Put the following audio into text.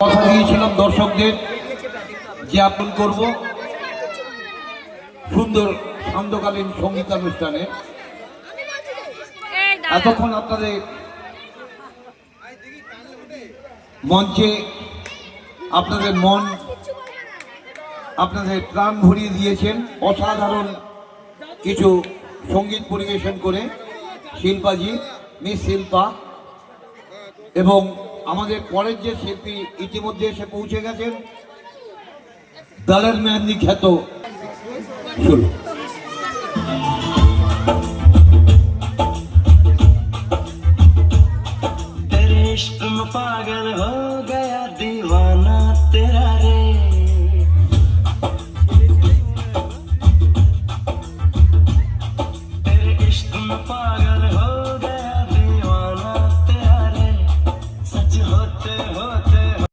কথা দিয়েছিলাম দর্শকদের যে আপন করব সুন্দর সান্ধ্যকালীন সঙ্গীতানুষ্ঠানে। এতক্ষণ আপনাদের মঞ্চে আপনাদের মন আপনাদের প্রাণ ভরিয়ে দিয়েছেন অসাধারণ কিছু সঙ্গীত পরিবেশন করে শিল্পাজি, মিস শিল্পা, এবং আমাদের পরের যে শিল্পী ইতিমধ্যে এসে পৌঁছে গেছেন দলের মেহেন্দি খ্যাত শুরু। पागल हो